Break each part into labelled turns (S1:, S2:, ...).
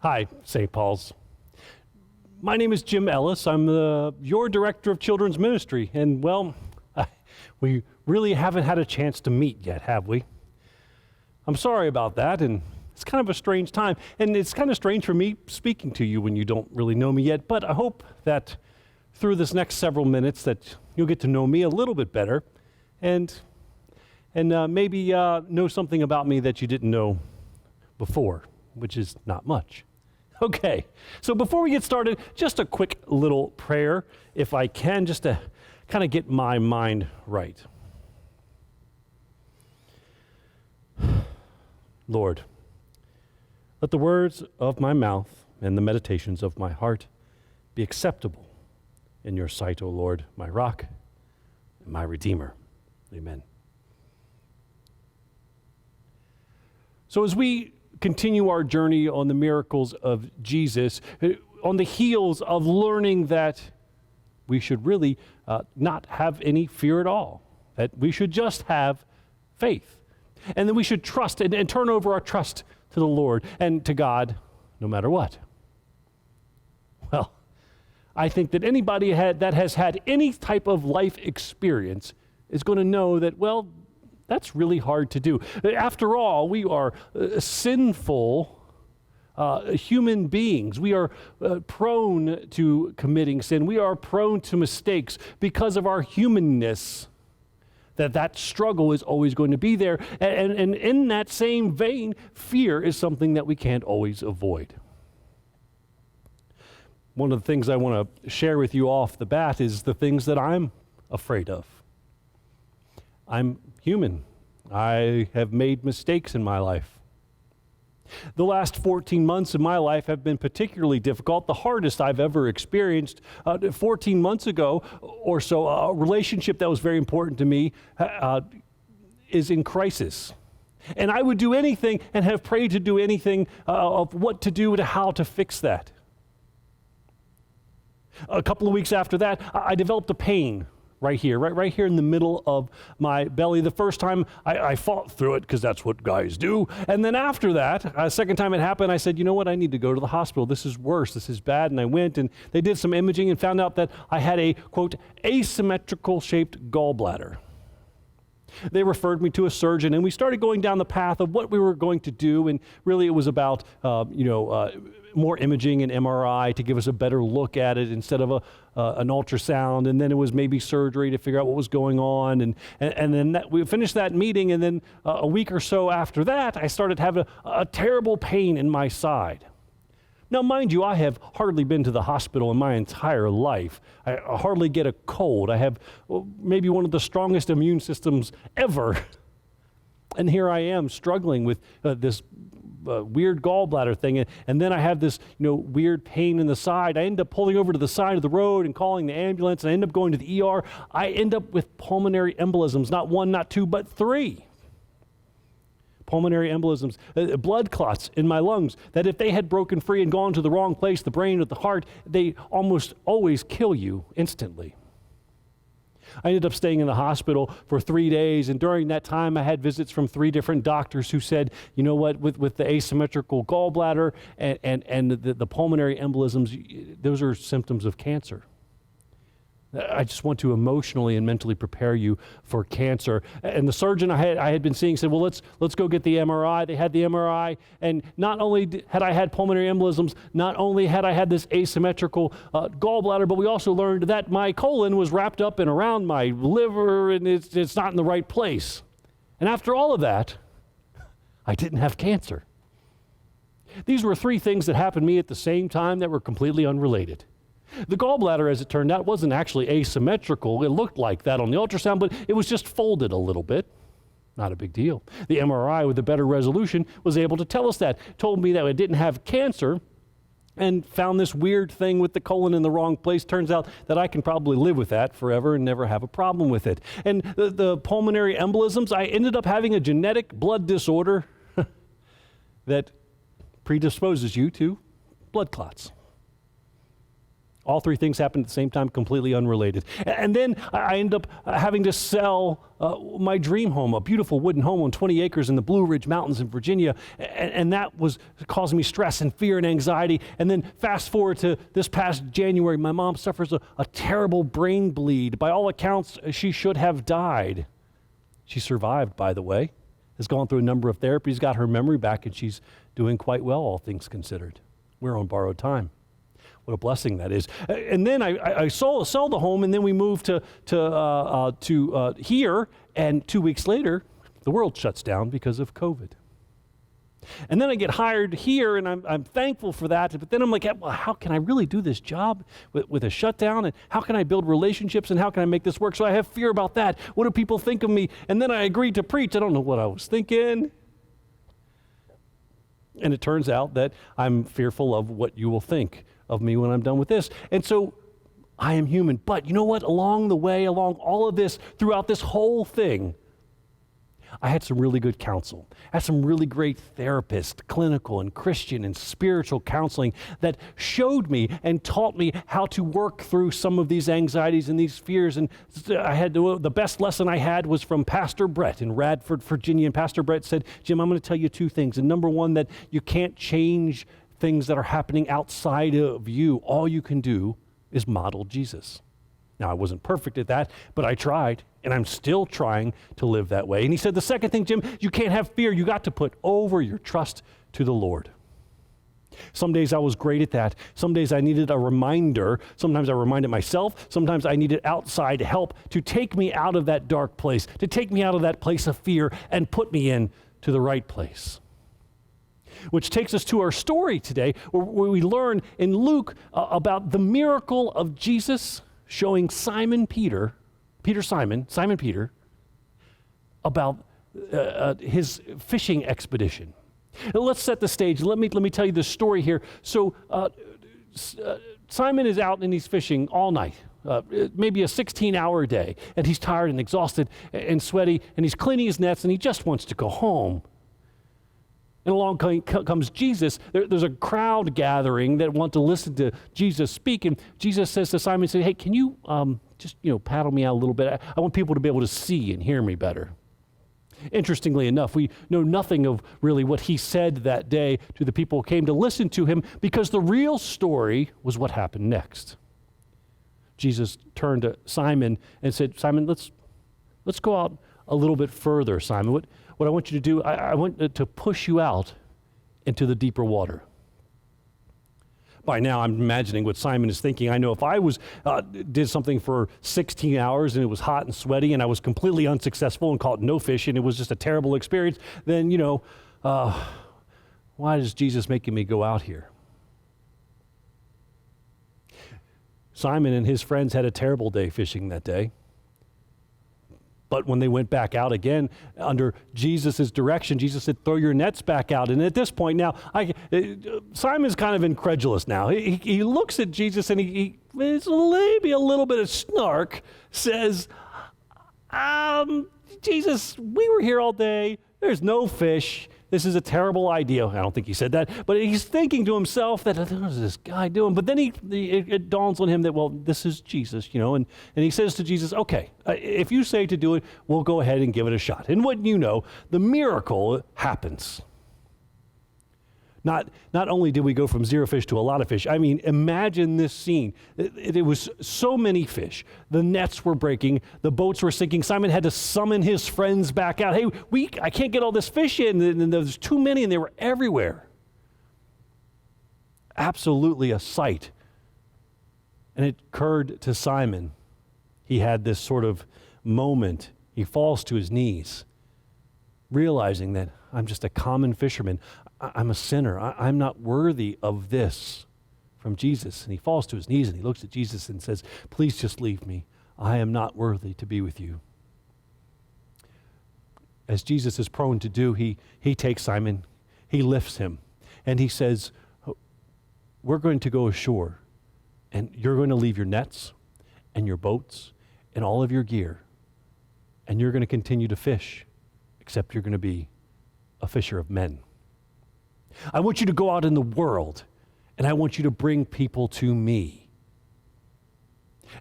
S1: Hi, St. Paul's. My name is Jim Ellis. I'm your director of children's ministry, and we really haven't had a chance to meet yet, have we? I'm sorry about that, and it's kind of a strange time, and it's kind of strange for me speaking to you when you don't really know me yet, but I hope that through this next several minutes that you'll get to know me a little bit better, and maybe know something about me that you didn't know before, which is not much. Okay, so before we get started, just a quick little prayer, if I can, just to kind of get my mind right. Lord, let the words of my mouth and the meditations of my heart be acceptable in your sight, O Lord, my rock and my redeemer. Amen. So as we continue our journey on the miracles of Jesus, on the heels of learning that we should really not have any fear at all, that we should just have faith, and that we should trust and turn over our trust to the Lord and to God no matter what. Well, I think that anybody that has had any type of life experience is going to know that, that's really hard to do. After all, we are sinful human beings. We are prone to committing sin. We are prone to mistakes because of our humanness. That struggle is always going to be there. And in that same vein, fear is something that we can't always avoid. One of the things I want to share with you off the bat is the things that I'm afraid of. I'm human. I have made mistakes in my life. The last 14 months of my life have been particularly difficult, the hardest I've ever experienced. 14 months ago or so, a relationship that was very important to me is in crisis. And I would do anything and have prayed to do anything of what to do to how to fix that. A couple of weeks after that, I developed a pain right here in the middle of my belly. The first time I fought through it because that's what guys do. And then after that, second time it happened, I said, you know what, I need to go to the hospital. This is worse, this is bad. And I went and they did some imaging and found out that I had a, quote, asymmetrical shaped gallbladder. They referred me to a surgeon, and we started going down the path of what we were going to do, and really it was about, more imaging and MRI to give us a better look at it instead of an ultrasound, and then it was maybe surgery to figure out what was going on, and then we finished that meeting, and then a week or so after that, I started having a terrible pain in my side. Now, mind you, I have hardly been to the hospital in my entire life. I hardly get a cold. I have maybe one of the strongest immune systems ever. And here I am struggling with this weird gallbladder thing. And then I have this weird pain in the side. I end up pulling over to the side of the road and calling the ambulance. And I end up going to the ER. I end up with pulmonary embolisms, not one, not two, but three. Pulmonary embolisms, blood clots in my lungs, that if they had broken free and gone to the wrong place, the brain or the heart, they almost always kill you instantly. I ended up staying in the hospital for 3 days, and during that time I had visits from 3 different doctors who said, you know what, with the asymmetrical gallbladder and the pulmonary embolisms, those are symptoms of cancer. I just want to emotionally and mentally prepare you for cancer. And the surgeon I had been seeing said, well, let's go get the MRI. They had the MRI, and not only had I had pulmonary embolisms, not only had I had this asymmetrical gallbladder, but we also learned that my colon was wrapped up and around my liver, and it's not in the right place. And after all of that, I didn't have cancer. These were 3 things that happened to me at the same time that were completely unrelated. The gallbladder, as it turned out, wasn't actually asymmetrical. It looked like that on the ultrasound, but it was just folded a little bit. Not a big deal. The MRI with a better resolution was able to tell us that, told me that I didn't have cancer, and found this weird thing with the colon in the wrong place. Turns out that I can probably live with that forever and never have a problem with it. And the pulmonary embolisms, I ended up having a genetic blood disorder that predisposes you to blood clots. All three things happened at the same time, completely unrelated. And then I ended up having to sell my dream home, a beautiful wooden home on 20 acres in the Blue Ridge Mountains in Virginia. And that was causing me stress and fear and anxiety. And then fast forward to this past January, my mom suffers a terrible brain bleed. By all accounts, she should have died. She survived, by the way, has gone through a number of therapies, got her memory back, and she's doing quite well, all things considered. We're on borrowed time. What a blessing that is. And then I sell the home, and then we moved to here, and 2 weeks later, the world shuts down because of COVID. And then I get hired here, and I'm thankful for that, but then I'm like, well, how can I really do this job with a shutdown, and how can I build relationships, and how can I make this work? So I have fear about that. What do people think of me? And then I agreed to preach. I don't know what I was thinking. And it turns out that I'm fearful of what you will think of me when I'm done with this. And so I am human. But you know what? Along the way, along all of this, throughout this whole thing, I had some really good counsel. I had some really great therapists, clinical and Christian and spiritual counseling that showed me and taught me how to work through some of these anxieties and these fears. And the best lesson I had was from Pastor Brett in Radford, Virginia. And Pastor Brett said, Jim, I'm going to tell you two things. And number one, that you can't change things that are happening outside of you. All you can do is model Jesus. Now, I wasn't perfect at that, but I tried, and I'm still trying to live that way. And he said, the second thing, Jim, you can't have fear. You got to put over your trust to the Lord. Some days I was great at that. Some days I needed a reminder. Sometimes I reminded myself. Sometimes I needed outside help to take me out of that dark place, to take me out of that place of fear and put me in to the right place. Which takes us to our story today, where we learn in Luke about the miracle of Jesus showing Simon Peter, about his fishing expedition. Now, let's set the stage. Let me tell you the story here. So Simon is out and he's fishing all night, maybe a 16-hour day, and he's tired and exhausted and sweaty, and he's cleaning his nets, and he just wants to go home. And along comes Jesus. There's a crowd gathering that want to listen to Jesus speak. And Jesus says to Simon, hey, can you just paddle me out a little bit? I want people to be able to see and hear me better. Interestingly enough, we know nothing of really what he said that day to the people who came to listen to him, because the real story was what happened next. Jesus turned to Simon and said, Simon, let's go out a little bit further, Simon. What I want you to do, I want to push you out into the deeper water. By now, I'm imagining what Simon is thinking. I know if I did something for 16 hours and it was hot and sweaty and I was completely unsuccessful and caught no fish and it was just a terrible experience, then, why is Jesus making me go out here? Simon and his friends had a terrible day fishing that day. But when they went back out again under Jesus' direction, Jesus said, throw your nets back out. And at this point now, Simon's kind of incredulous now. He looks at Jesus and he maybe a little bit of snark, says, Jesus, we were here all day. There's no fish. This is a terrible idea. I don't think he said that, but he's thinking to himself that, what is this guy doing? But then it dawns on him that, well, this is Jesus, and he says to Jesus, okay, if you say to do it, we'll go ahead and give it a shot. And wouldn't you know, the miracle happens. Not only did we go from zero fish to a lot of fish, I mean, imagine this scene. It was so many fish. The nets were breaking. The boats were sinking. Simon had to summon his friends back out. Hey, I can't get all this fish in. And there's too many, and they were everywhere. Absolutely a sight. And it occurred to Simon. He had this sort of moment. He falls to his knees, realizing that I'm just a common fisherman. I'm a sinner. I'm not worthy of this from Jesus. And he falls to his knees and he looks at Jesus and says, please just leave me. I am not worthy to be with you. As Jesus is prone to do, he takes Simon, he lifts him, and he says, we're going to go ashore, and you're going to leave your nets and your boats and all of your gear, and you're going to continue to fish, except you're going to be a fisher of men. I want you to go out in the world, and I want you to bring people to me.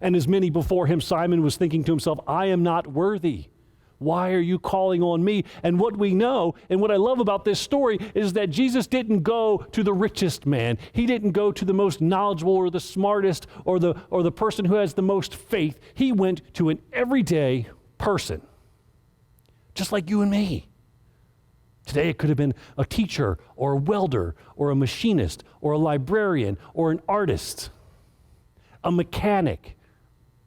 S1: And as many before him, Simon was thinking to himself, I am not worthy. Why are you calling on me? And what we know, and what I love about this story, is that Jesus didn't go to the richest man. He didn't go to the most knowledgeable or the smartest or the person who has the most faith. He went to an everyday person, just like you and me. Today it could have been a teacher or a welder or a machinist or a librarian or an artist, a mechanic,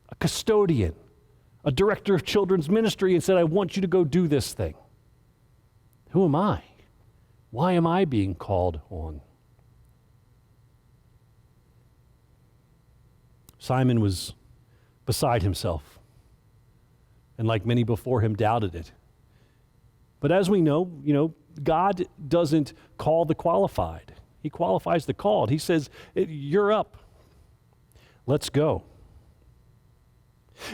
S1: a custodian, a director of children's ministry, and said, I want you to go do this thing. Who am I? Why am I being called on? Simon was beside himself, and like many before him, doubted it. But as we know, God doesn't call the qualified. He qualifies the called. He says, you're up. Let's go.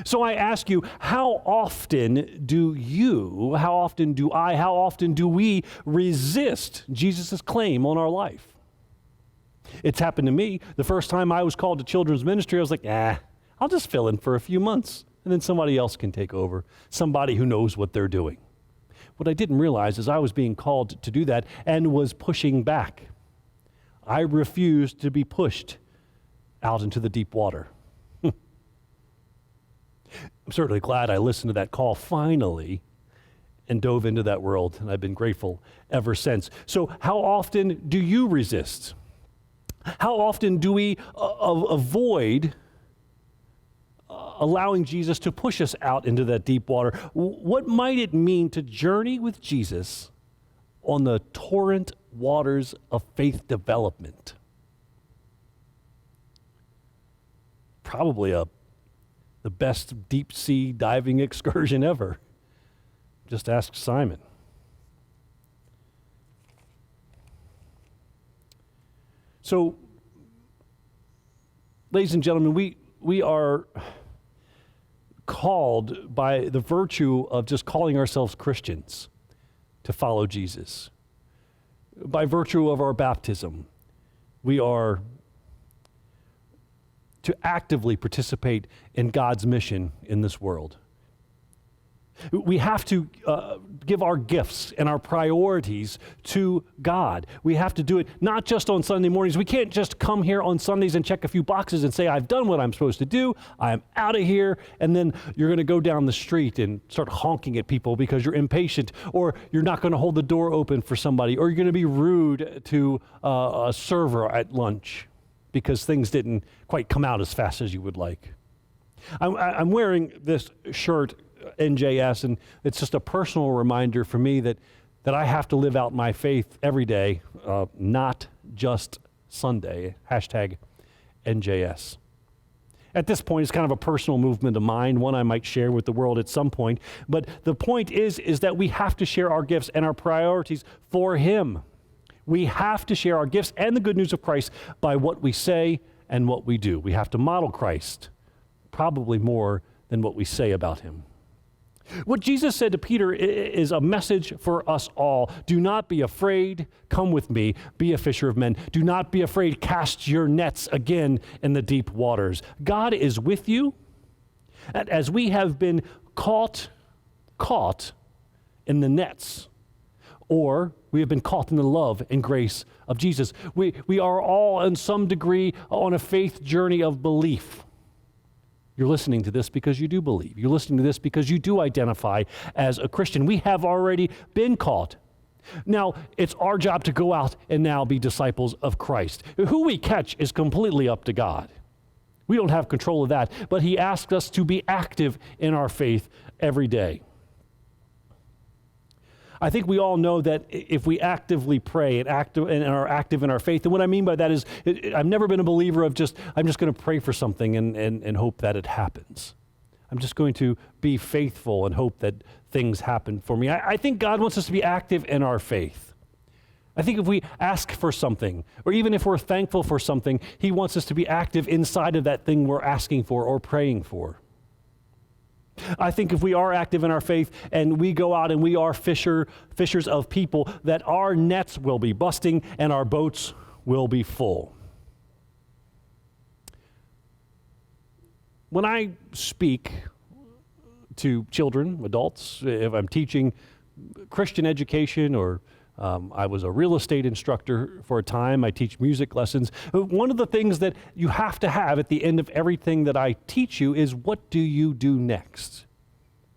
S1: So I ask you, how often do we resist Jesus' claim on our life? It's happened to me. The first time I was called to children's ministry, I was like, I'll just fill in for a few months, and then somebody else can take over, somebody who knows what they're doing. What I didn't realize is I was being called to do that and was pushing back. I refused to be pushed out into the deep water. I'm certainly glad I listened to that call finally and dove into that world, and I've been grateful ever since. So how often do you resist? How often do we avoid allowing Jesus to push us out into that deep water? What might it mean to journey with Jesus on the torrent waters of faith development? Probably the best deep sea diving excursion ever. Just ask Simon. So, ladies and gentlemen, we are called by the virtue of just calling ourselves Christians to follow Jesus. By virtue of our baptism, we are to actively participate in God's mission in this world. We have to give our gifts and our priorities to God. We have to do it not just on Sunday mornings. We can't just come here on Sundays and check a few boxes and say, I've done what I'm supposed to do, I'm out of here, and then you're going to go down the street and start honking at people because you're impatient, or you're not going to hold the door open for somebody, or you're going to be rude to a server at lunch because things didn't quite come out as fast as you would like. I'm wearing this shirt, NJS, and it's just a personal reminder for me that I have to live out my faith every day, not just Sunday, #NJS. At this point, it's kind of a personal movement of mine, one I might share with the world at some point, but the point is that we have to share our gifts and our priorities for Him. We have to share our gifts and the good news of Christ by what we say and what we do. We have to model Christ, probably more than what we say about Him. What Jesus said to Peter is a message for us all. Do not be afraid. Come with me. Be a fisher of men. Do not be afraid. Cast your nets again in the deep waters. God is with you. And as we have been caught in the nets, or we have been caught in the love and grace of Jesus. We are all in some degree on a faith journey of belief. You're listening to this because you do believe. You're listening to this because you do identify as a Christian. We have already been caught. Now, it's our job to go out and now be disciples of Christ. Who we catch is completely up to God. We don't have control of that, but He asks us to be active in our faith every day. I think we all know that if we actively pray and are active in our faith, and what I mean by that is I've never been a believer of I'm just going to pray for something and hope that it happens. I'm just going to be faithful and hope that things happen for me. I think God wants us to be active in our faith. I think if we ask for something, or even if we're thankful for something, He wants us to be active inside of that thing we're asking for or praying for. I think if we are active in our faith and we go out and we are fishers of people, that our nets will be busting and our boats will be full. when I speak to children, adults, if I'm teaching Christian education or I was a real estate instructor for a time. I teach music lessons. One of the things that you have to have at the end of everything that I teach you is, what do you do next?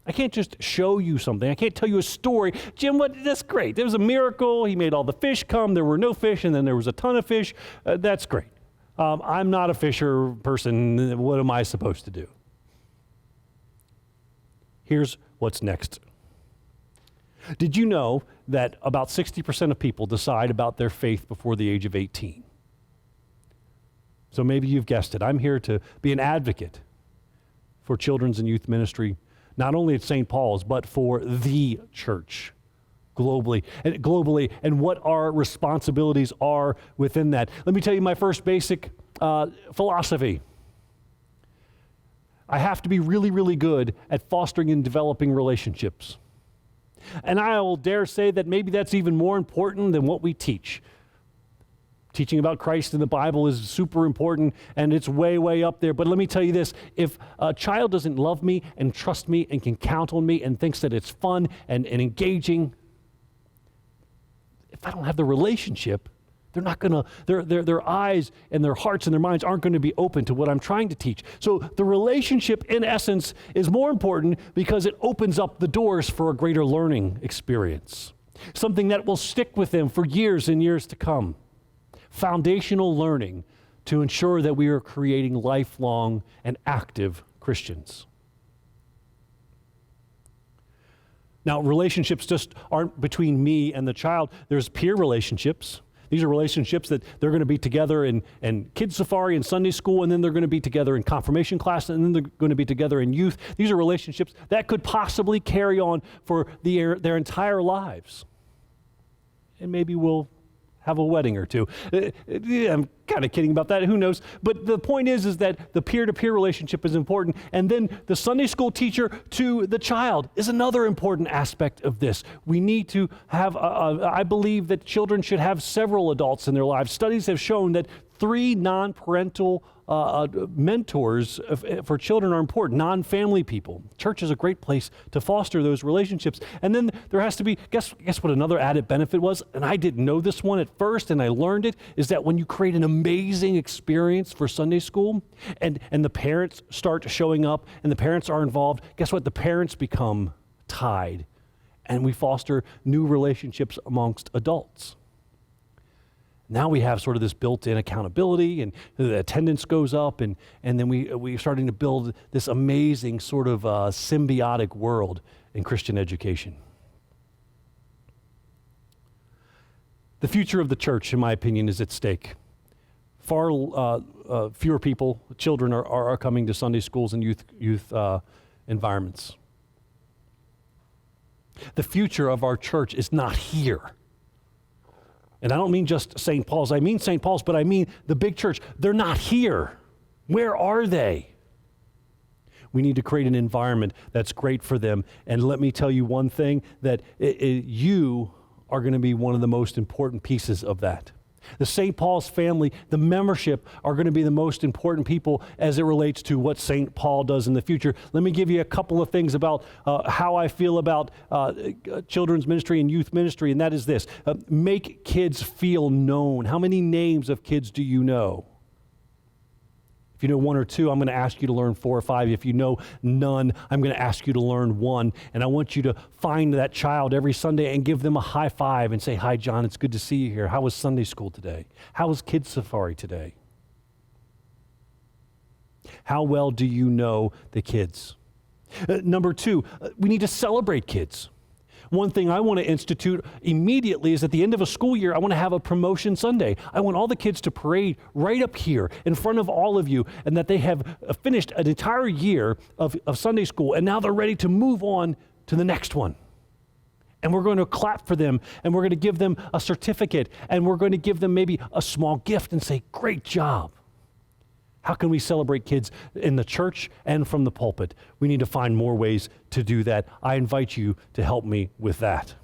S1: I can't just show you something. I can't tell you a story. Jim, that's great. There was a miracle. He made all the fish come. There were no fish, and then there was a ton of fish. That's great. I'm not a fisher person. What am I supposed to do? Here's what's next. Did you know that about 60% of people decide about their faith before the age of 18? So maybe you've guessed it. I'm here to be an advocate for children's and youth ministry, not only at St. Paul's, but for the church globally, and what our responsibilities are within that. Let me tell you my first basic philosophy. I have to be really, really good at fostering and developing relationships. And I will dare say that maybe that's even more important than what we teach. Teaching about Christ in the Bible is super important, and it's way, way up there. But let me tell you this, if a child doesn't love me and trust me and can count on me and thinks that it's fun and engaging, if I don't have the relationship, they're not going to, their eyes and their hearts and their minds aren't going to be open to what I'm trying to teach. So the relationship, in essence, is more important because it opens up the doors for a greater learning experience, something that will stick with them for years and years to come. Foundational learning to ensure that we are creating lifelong and active Christians. Now, relationships just aren't between me and the child. There's peer relationships. These are relationships that they're going to be together in Kids Safari and Sunday school, and then they're going to be together in confirmation class, and then they're going to be together in youth. These are relationships that could possibly carry on for their entire lives. And maybe we'll have a wedding or two. I'm kind of kidding about that. Who knows? But the point is that the peer-to-peer relationship is important. And then the Sunday school teacher to the child is another important aspect of this. We need to have, I believe that children should have several adults in their lives. Studies have shown that 3 non-parental mentors for children are important, non-family people. Church is a great place to foster those relationships. And then there has to be, guess what another added benefit was? And I didn't know this one at first, and I learned it, is that when you create an amazing experience for Sunday school, and the parents start showing up, and the parents are involved, guess what? The parents become tied, and we foster new relationships amongst adults. Now we have sort of this built-in accountability, and the attendance goes up, and then we're starting to build this amazing sort of symbiotic world in Christian education. The future of the church, in my opinion, is at stake. Far fewer people, children, are coming to Sunday schools and youth environments. The future of our church is not here. And I don't mean just St. Paul's. I mean St. Paul's, but I mean the big church. They're not here. Where are they? We need to create an environment that's great for them. And let me tell you one thing, that you are going to be one of the most important pieces of that. The St. Paul's family, the membership, are going to be the most important people as it relates to what St. Paul does in the future. Let me give you a couple of things about how I feel about children's ministry and youth ministry, and that is this. Make kids feel known. How many names of kids do you know? If you know 1 or 2, I'm going to ask you to learn 4 or 5. If you know none, I'm going to ask you to learn 1. And I want you to find that child every Sunday and give them a high five and say, "Hi, John, it's good to see you here. How was Sunday school today? How was Kids Safari today?" How well do you know the kids? Number 2, we need to celebrate kids. One thing I want to institute immediately is at the end of a school year, I want to have a promotion Sunday. I want all the kids to parade right up here in front of all of you, and that they have finished an entire year of Sunday school, and now they're ready to move on to the next one. And we're going to clap for them, and we're going to give them a certificate, and we're going to give them maybe a small gift and say, "Great job." How can we celebrate kids in the church and from the pulpit? We need to find more ways to do that. I invite you to help me with that.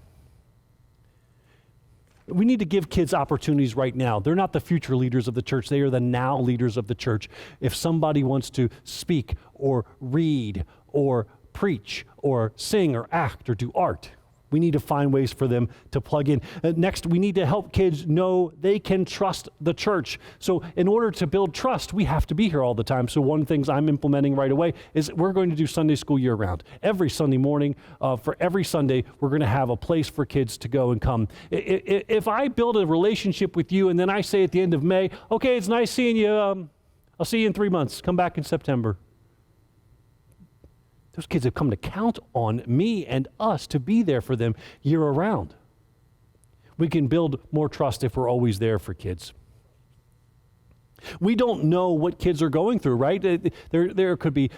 S1: We need to give kids opportunities right now. They're not the future leaders of the church. They are the now leaders of the church. If somebody wants to speak or read or preach or sing or act or do art, we need to find ways for them to plug in. Next, we need to help kids know they can trust the church. So in order to build trust, we have to be here all the time. So one of the things I'm implementing right away is we're going to do Sunday school year round. Every Sunday morning, for every Sunday, we're going to have a place for kids to go and come. If I build a relationship with you and then I say at the end of May, okay, it's nice seeing you. I'll see you in 3 months. Come back in September. Those kids have come to count on me and us to be there for them year around. We can build more trust if we're always there for kids. We don't know what kids are going through, right? There could be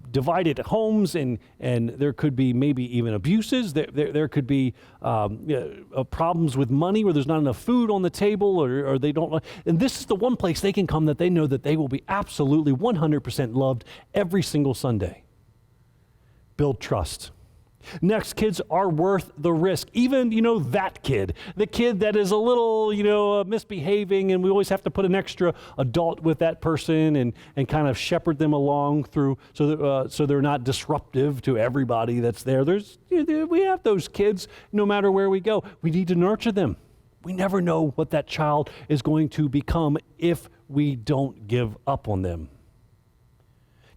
S1: divided homes, and there could be maybe even abuses. There could be problems with money where there's not enough food on the table, or they don't. And this is the one place they can come that they know that they will be absolutely 100% loved every single Sunday. Build trust. Next, kids are worth the risk. Even, that kid, the kid that is a little, misbehaving, and we always have to put an extra adult with that person and kind of shepherd them along through so they're not disruptive to everybody that's there. We have those kids no matter where we go. We need to nurture them. We never know what that child is going to become if we don't give up on them.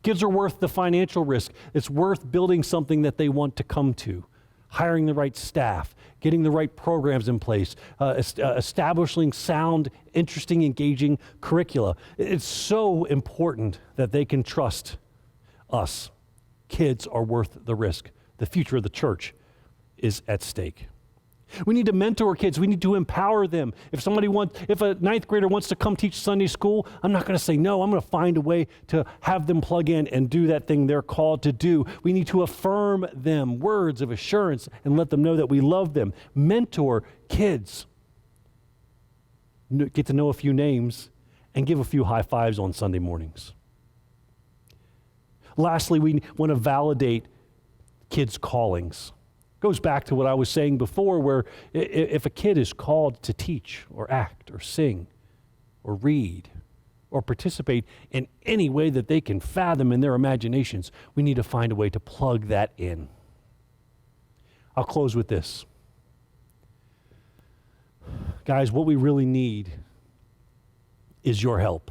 S1: Kids are worth the financial risk. It's worth building something that they want to come to, hiring the right staff, getting the right programs in place, establishing sound, interesting, engaging curricula. It's so important that they can trust us. Kids are worth the risk. The future of the church is at stake. We need to mentor kids. We need to empower them. If a ninth grader wants to come teach Sunday school, I'm not going to say no. I'm going to find a way to have them plug in and do that thing they're called to do. We need to affirm them, words of assurance, and let them know that we love them. Mentor kids. Get to know a few names and give a few high fives on Sunday mornings. Lastly, we want to validate kids' callings. Goes back to what I was saying before, where if a kid is called to teach or act or sing or read or participate in any way that they can fathom in their imaginations, we need to find a way to plug that in. I'll close with this. Guys, what we really need is your help.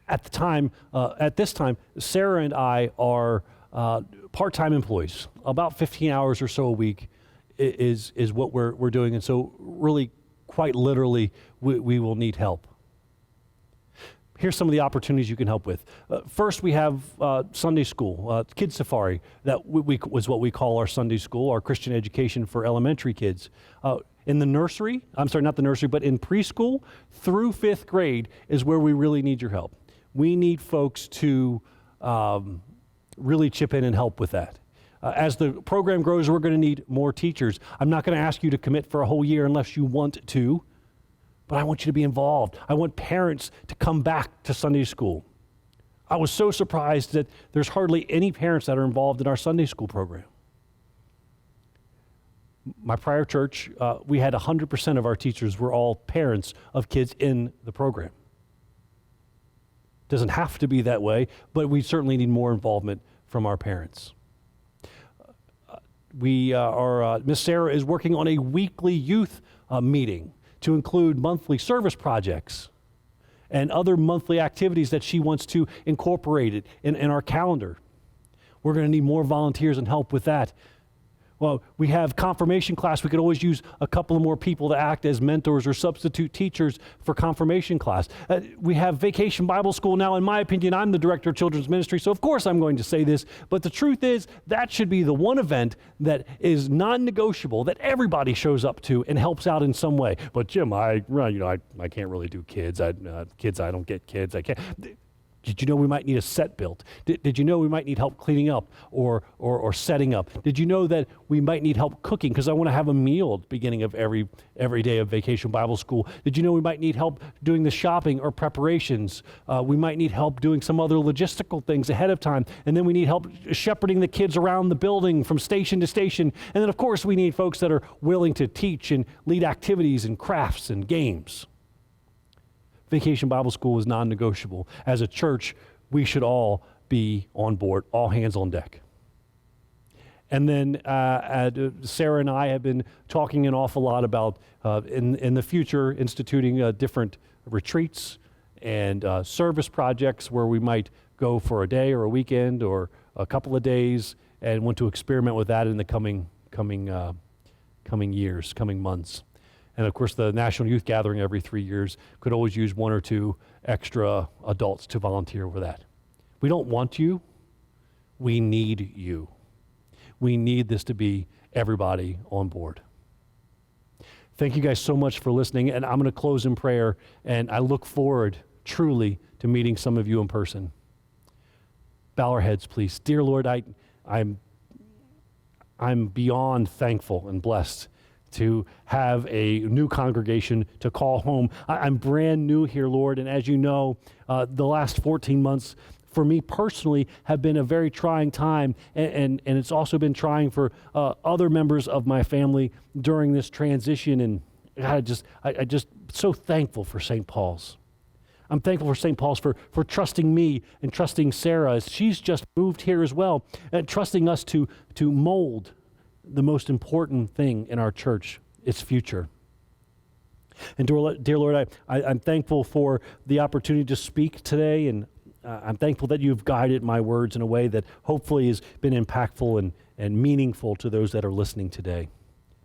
S1: At this time, Sarah and I are part-time employees. About 15 hours or so a week is what we're doing. And so really, quite literally, we will need help. Here's some of the opportunities you can help with. First, we have Sunday school, Kids Safari. That was what we call our Sunday school, our Christian education for elementary kids. In the nursery, not the nursery, but in preschool through 5th grade is where we really need your help. We need folks to really chip in and help with that. As the program grows, we're going to need more teachers. I'm not going to ask you to commit for a whole year unless you want to, but I want you to be involved. I want parents to come back to Sunday school. I was so surprised that there's hardly any parents that are involved in our Sunday school program. My prior church, we had 100% of our teachers were all parents of kids in the program. Doesn't have to be that way, but we certainly need more involvement from our parents. Miss Sarah is working on a weekly youth meeting to include monthly service projects and other monthly activities that she wants to incorporate in our calendar. We're going to need more volunteers and help with that. Well, we have confirmation class. We could always use a couple of more people to act as mentors or substitute teachers for confirmation class. We have Vacation Bible School now. In my opinion, I'm the director of children's ministry, so of course I'm going to say this. But the truth is, that should be the one event that is non-negotiable, that everybody shows up to and helps out in some way. But Jim, I can't really do kids. I don't get kids. I can't. Did you know we might need a set built? Did you know we might need help cleaning up or setting up? Did you know that we might need help cooking because I want to have a meal at the beginning of every day of Vacation Bible School? Did you know we might need help doing the shopping or preparations? We might need help doing some other logistical things ahead of time. And then we need help shepherding the kids around the building from station to station. And then, of course, we need folks that are willing to teach and lead activities and crafts and games. Vacation Bible School is non-negotiable. As a church, we should all be on board, all hands on deck. And then Sarah and I have been talking an awful lot about, in the future, instituting different retreats and service projects where we might go for a day or a weekend or a couple of days and want to experiment with that in the coming years, coming months. And of course, the National Youth Gathering every 3 years could always use 1 or 2 extra adults to volunteer for that. We don't want you. We need you. We need this to be everybody on board. Thank you guys so much for listening. And I'm going to close in prayer. And I look forward truly to meeting some of you in person. Bow our heads, please. Dear Lord, I'm beyond thankful and blessed to have a new congregation to call home. I'm brand new here, Lord, and as you know, the last 14 months for me personally have been a very trying time, and it's also been trying for other members of my family during this transition, and I just so thankful for St. Paul's. I'm thankful for St. Paul's for trusting me and trusting Sarah as she's just moved here as well, and trusting us to mold the most important thing in our church, its future. And dear Lord, I'm thankful for the opportunity to speak today, and I'm thankful that you've guided my words in a way that hopefully has been impactful and meaningful to those that are listening today.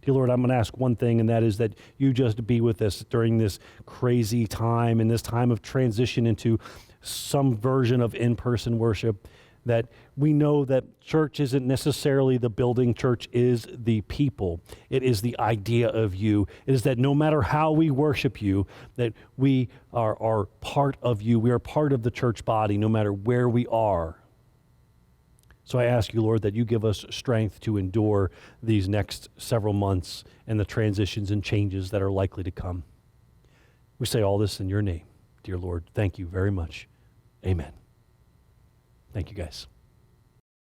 S1: Dear Lord, I'm going to ask one thing, and that is that you just be with us during this crazy time, in this time of transition into some version of in-person worship, that we know that church isn't necessarily the building. Church is the people. It is the idea of you. It is that no matter how we worship you, that we are part of you. We are part of the church body no matter where we are. So I ask you, Lord, that you give us strength to endure these next several months and the transitions and changes that are likely to come. We say all this in your name, dear Lord. Thank you very much. Amen. Thank you, guys.